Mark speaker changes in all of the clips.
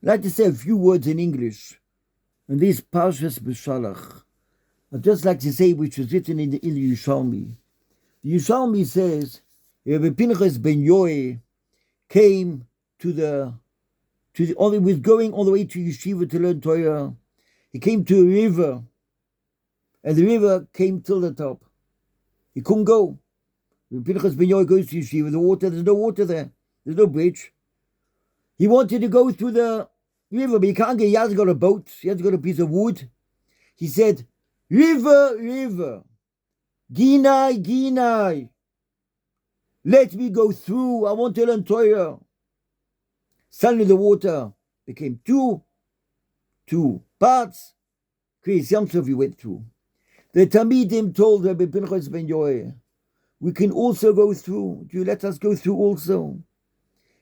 Speaker 1: I'd like to say a few words in English. And this Parshas Beshalach, I'd just like to say, which was written in the Yerushalmi. The Yerushalmi says, Rabbi Pinchas ben Yoel came was going all the way to Yeshiva to learn Torah. He came to a river, and the river came till the top. He couldn't go. Rabbi Pinchas ben Yoel goes to Yeshiva, there's no water there. There's no bridge. He wanted to go through the river, but he can't get. He hasn't got a boat. He hasn't got a piece of wood. He said, "River, river, Ginai, Ginai, let me go through. I want to learn Torah." Suddenly the water became two parts. Chris Yamsov he went through. The Talmidim told Rabbi Pinchas ben Yoel, "We can also go through. Do you let us go through also?"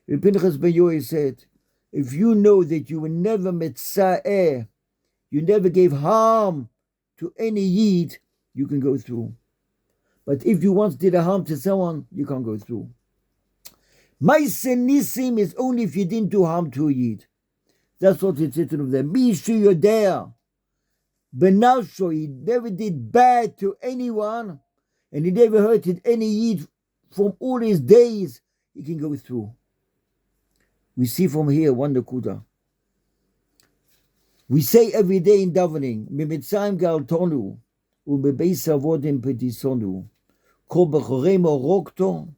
Speaker 1: Rabbi Pinchas ben Yoel said, "If you know that you were never metza'eh, you never gave harm to any Yid, you can go through. But if you once did a harm to someone, you can't go through. Ma'aseh Nisim is only if you didn't do harm to a Yid. That's what it's written of them. Mishu Yodea, Benasho, he never did bad to anyone, and he never hurted any Yid from all his days, he can go through." We see from here one nakuda. We say every day in davening, "Mitzrayim galtonu, ubebeis avodim petisonu, kol bechoremo rokto,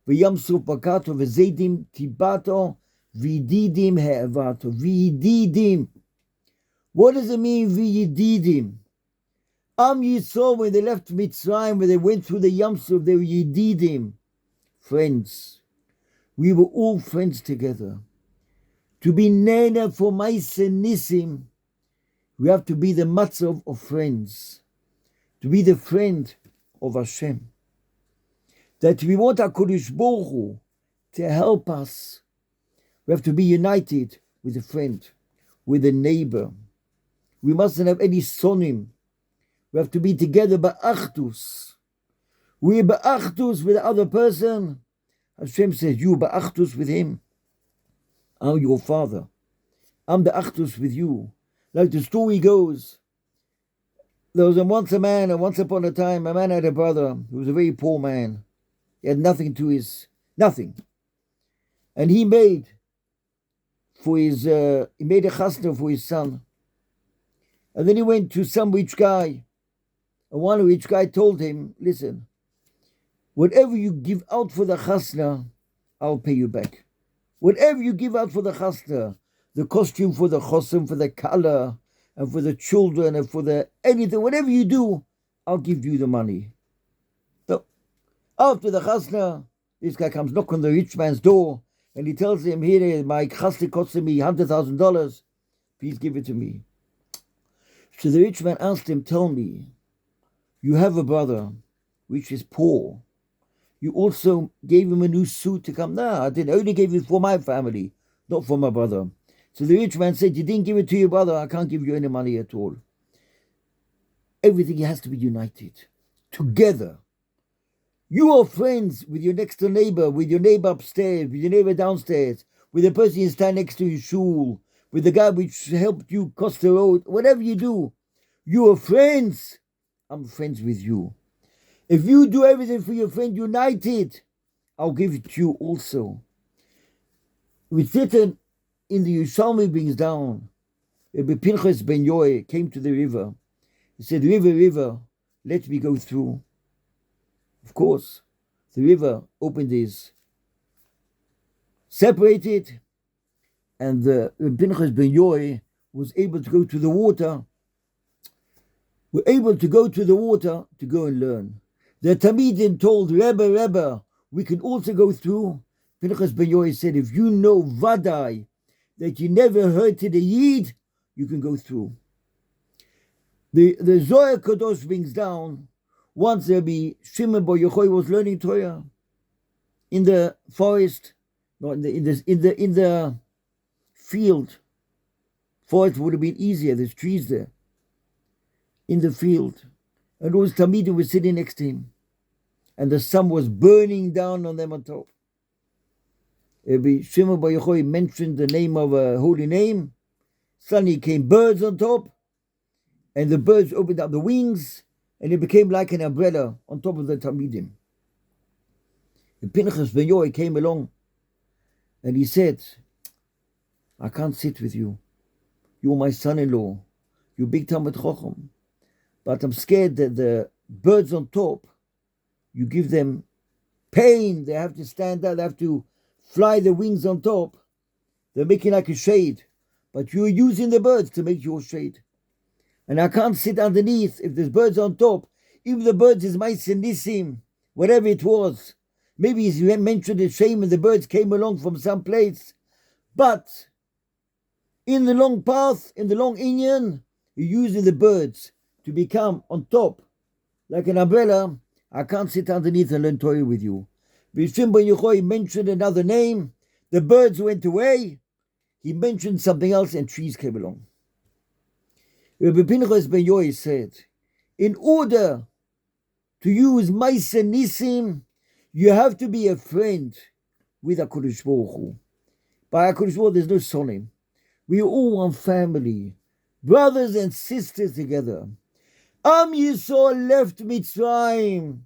Speaker 1: v'yamsu pakato v'zedim tibato, v'yididim he'avato." V'yididim. What does it mean, v'yididim? Am Yisrael, when they left Mitzrayim, when they went through the Yamsuf, they were yididim, friends. We were all friends together. To be nena for Ma'aseh Nisim, we have to be the matzah of friends. To be the friend of Hashem. That we want HaKadosh Baruch Hu to help us. We have to be united with a friend, with a neighbor. We mustn't have any sonim. We have to be together ba'achdus. We're ba'achdus with the other person. Hashem says, "You ba'achdus with him. I'm your father. I'm the achdus with you." Like the story goes, there was once upon a time, a man had a brother who was a very poor man. He had nothing. And he made a chasna for his son. And then he went to some rich guy. And one rich guy told him, "Listen, whatever you give out for the chasna, I'll pay you back. Whatever you give out for the chasna, the costume for the chosim, for the color, and for the children, and for the anything, whatever you do, I'll give you the money." So after the chasna, this guy comes knock on the rich man's door, and he tells him, "Here, my chasna cost me $100,000. Please give it to me." So the rich man asked him, "Tell me, you have a brother which is poor. You also gave him a new suit to come." "No, I didn't. I only gave it for my family, not for my brother." So the rich man said, "You didn't give it to your brother. I can't give you any money at all." Everything has to be united, together. You are friends with your next door neighbor, with your neighbor upstairs, with your neighbor downstairs, with the person you stand next to your shul, with the guy which helped you cross the road. Whatever you do, you are friends. I'm friends with you. If you do everything for your friend united, I'll give it to you also. With written in the Yerushalmi brings down, Rabbi Pinchas ben Yoel came to the river. He said, "River, river, let me go through." Of course, the river opened his, separated, and the Pinchas ben Yoel was able to go to the water. Were able to go to the water to go and learn. The Talmidim told Rebbe, we can also go through. Pinchas ben Yoel said, "If you know Vadai, that you never hurted a Yid, you can go through." The Zohar Kadosh brings down, once Rabbi Shimon bar Yochai was learning Torah in the forest, no, in the field. Forest would have been easier, there's trees there. In the field. And those Talmidim were sitting next to him. And the sun was burning down on them on top. Shimon Bar Yochai mentioned the name of a holy name. Suddenly came birds on top, and the birds opened up the wings, and it became like an umbrella on top of the Talmidim. And Pinchas ben Yochai came along, and he said, I can't sit with you. You're my son-in-law. You're big Talmid Chacham. But I'm scared that the birds on top, you give them pain. They have to stand up. They have to fly the wings on top. They're making like a shade. But you're using the birds to make your shade. And I can't sit underneath if there's birds on top. Even the birds is Ma'aseh Nisim, whatever it was. Maybe he mentioned a shame and the birds came along from some place. But in the long path, in the long inyan, you're using the birds to become on top like an umbrella. I can't sit underneath and learn Torah with you. Shimon Bar Yochai mentioned another name. The birds went away. He mentioned something else and trees came along. Rabbi Pinchas ben Yochai said, in order to use Ma'aseh Nisim, you have to be a friend with HaKadosh Baruch Hu. By HaKadosh Baruch Hu, there's no sonim. We are all one family, brothers and sisters together. Am Yisrael left Mitzrayim.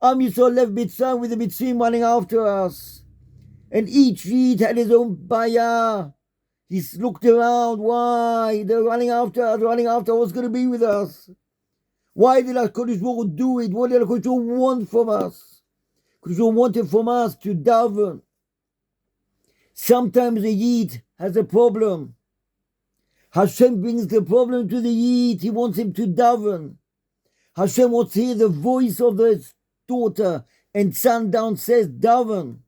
Speaker 1: Am Yisrael left Mitzrayim with the Mitzrayim running after us. And each Yid had his own bayah. He looked around. Why? They're running after us, what's going to be with us? Why did HaKadosh Baruch Hu do it? What did HaKadosh Baruch Hu want from us? HaKadosh Baruch Hu wanted from us to daven. Sometimes the Yid has a problem. Hashem brings the problem to the Yid. He wants him to daven. Hashem wants to hear the voice of the daughter and son downstairs, daven.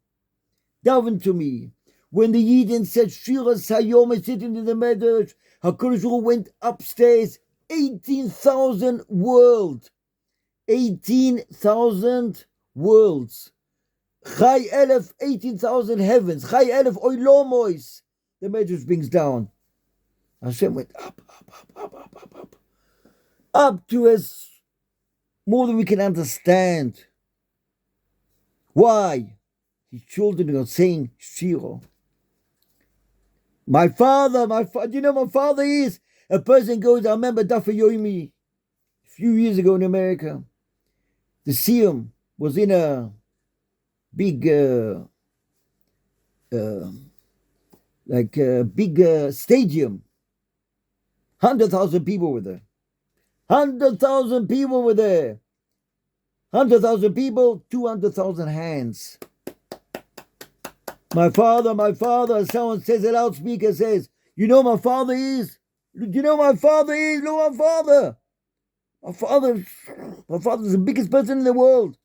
Speaker 1: Daven to me. When the Yidden said, Shira Sayom is sitting in the Medrash, HaKadosh Baruch Hu went upstairs, 18,000 worlds. 18,000 worlds. Chai Elef, 18,000 heavens. Chai Elef Oilomois. The Medrash brings down. Hashem went up to us more than we can understand. Why? His children are saying Shira. My father, do you know what my father is? A person goes, I remember Dafa Yomi, a few years ago in America. The Siyum was in a big, stadium. 100,000 people were there. 100,000 people were there. 100,000 people, 200,000 hands. My father, someone says, a loudspeaker says, you know my father is? Do you know my father is? No, my father. My father's the biggest person in the world.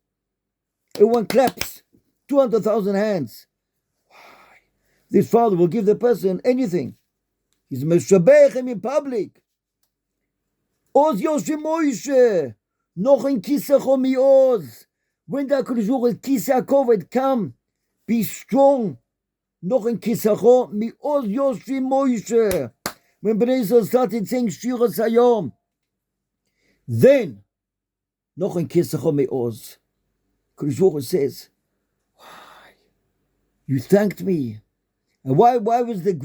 Speaker 1: Everyone claps. 200,000 hands. This father will give the person anything. He's meshabech him in public. Oz Yoshim Moshe. Noch in Kisecho mi Oz. When the HaKadosh Baruch Hu Kiseh HaKoved come, be strong. Noch in Kisecho mi Oz Yoshim Moshe. When Bnei Yisrael started saying Shira Sayom, then noch in Kisecho mi Oz. HaKadosh Baruch Hu says, why? You thanked me. And why was it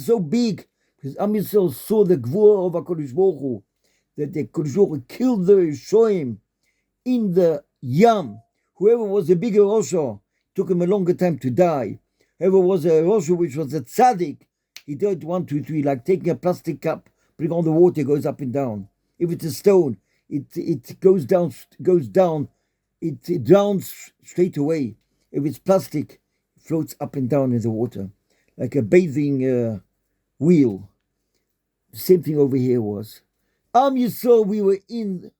Speaker 1: so big? Because Am Yisrael saw the gvur of HaKadosh Baruch Hu, that the HaKadosh Baruch Hu killed the Shoim in the Yam. Whoever was the bigger Rosha, took him a longer time to die. Whoever was a Rosha which was a tzaddik, he did 1, 2, 3, like taking a plastic cup, putting on the water, goes up and down. If it's a stone, it goes down, it drowns straight away. If it's plastic, it floats up and down in the water, like a bathing wheel. The same thing over here was. Am Yisrael, we were in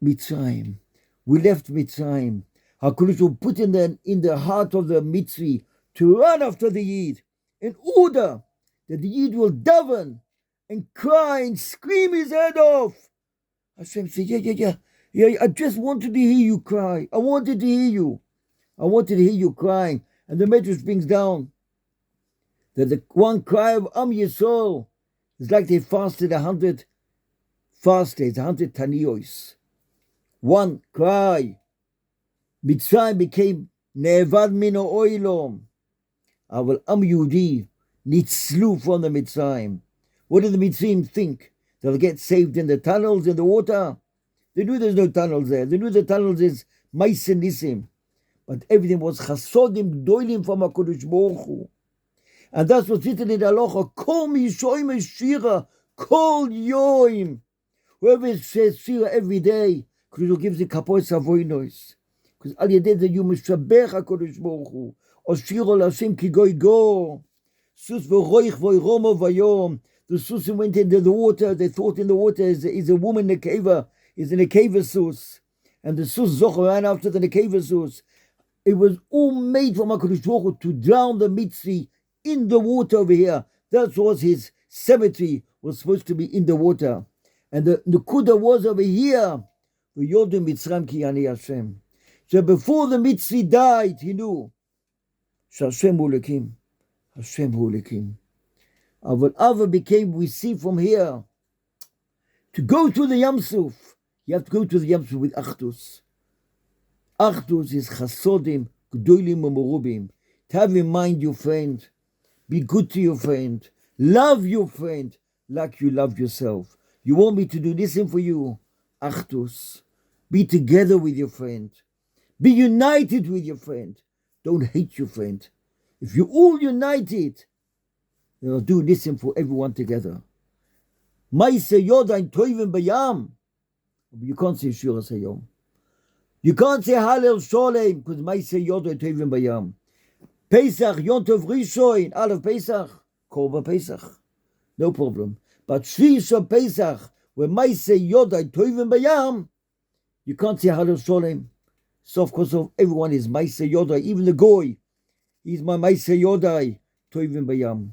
Speaker 1: Mitzrayim. We left Mitzrayim. HaKadosh Baruch Hu put in the heart of the Mitzri to run after the Yid in order that the Yid will daven and cry and scream his head off. Hashem said, yeah, I just wanted to hear you cry. I wanted to hear you. I wanted to hear you crying. And the Medrash brings down that the one cry of Am Yisrael is like they fasted 100 fast days, 100 taniyos. One cry. Mitzrayim became Ne'evad mino oilom. אבל עם יהודי ניצלו from the Mitzrayim. What did the Mitzrayim think? They'll get saved in the tunnels, in the water? They knew there's no tunnels there. They knew the tunnels is Ma'aseh Nisim. But everything was chasodim gdolim from HaKadosh Baruch Hu. And that's what's written in the halacha. Kol mishoim shira, kol yoim. Whoever says shira every day, because gives the kapois avoinos. Because al yedei that you mishabech HaKadosh Baruch Hu. O shira l'Hashem ki goy go. Sus v'roich v'romo v'yom. The susim went into the water. They thought in the water is a woman nekeva, is a nekeva sus. And the sus zocher ran after the nekeva sus. It was all made from HaKadosh Baruch Hu to drown the Mitzri in the water over here. That was his cemetery, was supposed to be in the water. And the Kuda was over here. V'yodim Mitzrayim ki ani Hashem. So before the Mitzri died, he knew Hashem hu Elokim. Hashem hu Elokim. But Ava became, we see from here, to go to the Yam Suf, you have to go to the Yam Suf with Achdus. Achdus is chasodim, gdolim umorubim. To have in mind your friend, be good to your friend, love your friend like you love yourself. You want me to do this thing for you? Achdus. Be together with your friend. Be united with your friend. Don't hate your friend. If you're all united, they'll do this thing for everyone together. Ma'aseh yodayin toivim bayam. You can't say Shira Sayom. You can't say Halel Sholem because Ma'aseh yodayin toivim bayam. Pesach, Yom Tov Rishon, Aleph Pesach, Korban Pesach. No problem. But Shvisha Pesach, where Ma'aseh yodayin toivim bayam, you can't say Halel Sholem. So of course everyone is Ma'aseh yodayin, even the Goy. He's my Ma'aseh yodayin toivim bayam.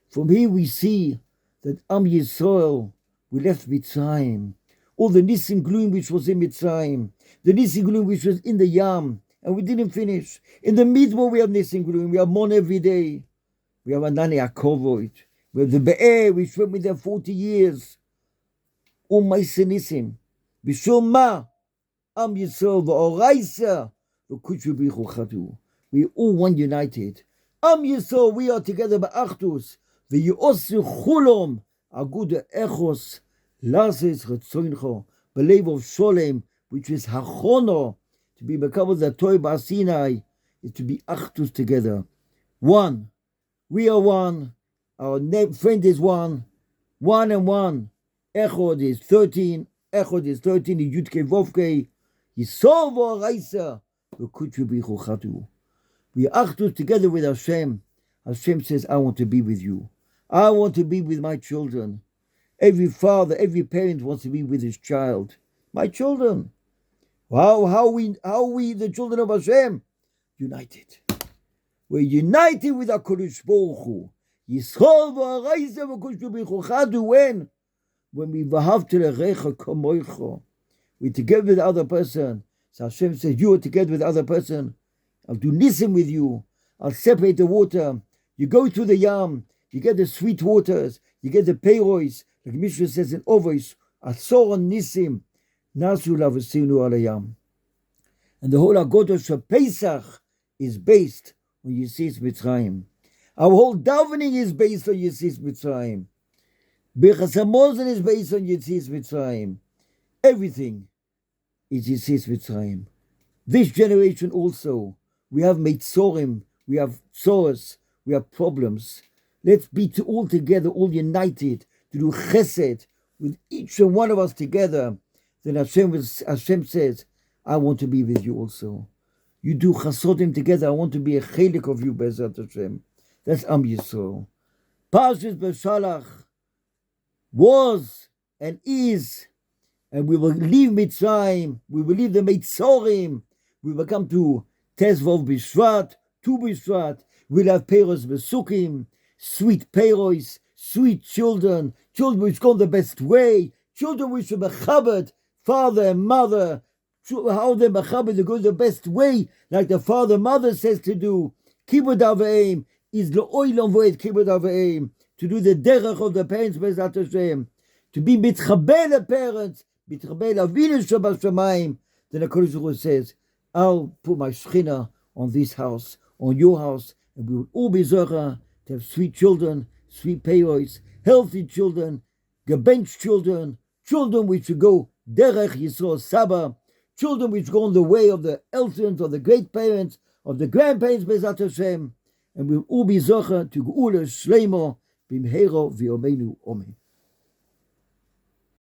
Speaker 1: From here we see that Am Yisrael, we left Mitzrayim. All the Nisim Gluim which was in Mitzrayim, the Nisim Gluim which was in the Yam, and we didn't finish. In the Midbar we have Nisim Gluim, we have Mon every day. We have Anani Akovoit. We have the Be'er, which went with them 40 years. All Ma'aseh Nisim. B'shul ma, Am Yisrael, v'oraisa, v'kutshu b'yichu chadu. We all one united. Am Yisrael, we are together ba'achdus. V'yosu chulom, aguda echos, lases retzoincho, belev of Sholem, which is hachono, to be become the Torah B'Sinai, is to be achdus together. One. We are one. Our friend is one. One and one. Echod is 13. Echod is 13. Yudke Vovke. Yisov v'oraisa, v'kutshu b'yichu chadu. We are achdus together with Hashem. Hashem says, I want to be with you. I want to be with my children. Every father, every parent wants to be with his child. My children. How are we the children of Hashem? United. We're united with HaKadosh Baruch Hu. Yisrael v'oraisa v'kutshu b'yichu chadu. When we v'ahavta l'recha kamoicha. We're together with the other person. So Hashem says, you are together with the other person. I'll do nisim with you. I'll separate the water. You go to the Yam. You get the sweet waters. You get the peiros. Like Mishnah says in Ovois, Asoron nisim. Nasu lavasinu al Yam. And the whole Agodah of Pesach is based on Yetziat Mitzrayim. Our whole davening is based on Yetziat Mitzrayim. Birchas Hamazon is based on Yetziat Mitzrayim. Everything is Yetziat Mitzrayim. This generation also, we have Meitzorim, we have Tzoros, we have problems. Let's be all together, all united, to do chesed with each and one of us together. Then Hashem says, I want to be with you also. You do chasodim together, I want to be a chelik of you, Be'ezrat Hashem. That's Am Yisrael. Pashas Beshalach was and is, and we will leave Mitzrayim, we will leave the Meitzorim, we will come to Tezvov B'Shvat, Tu B'Shvat, we'll have Peiros Besukim, sweet Peiros, sweet children which go the best way, children which are Mechabat, father and mother, how they're Mechabat, they go the best way, like the father mother says to do. Kibud Aveim is L'oilam Voed Kibud Aveim, to do the derech of the parents, Be'ezrat Hashem, to be mitchabel the parents, mitchabel Avinu Shabashamayim. Then the Kodesh Baruch Hu says, I'll put my Shechina on this house, on your house, and we will all be zocha to have sweet children, sweet payos, healthy children, gebenched children, children which will go derech Yisrael Saba, children which go on the way of the elders, of the great parents, of the grandparents, Bezat Hashem, and we will all be zocha to geula shleimo b'mheiro v'yomeinu omen.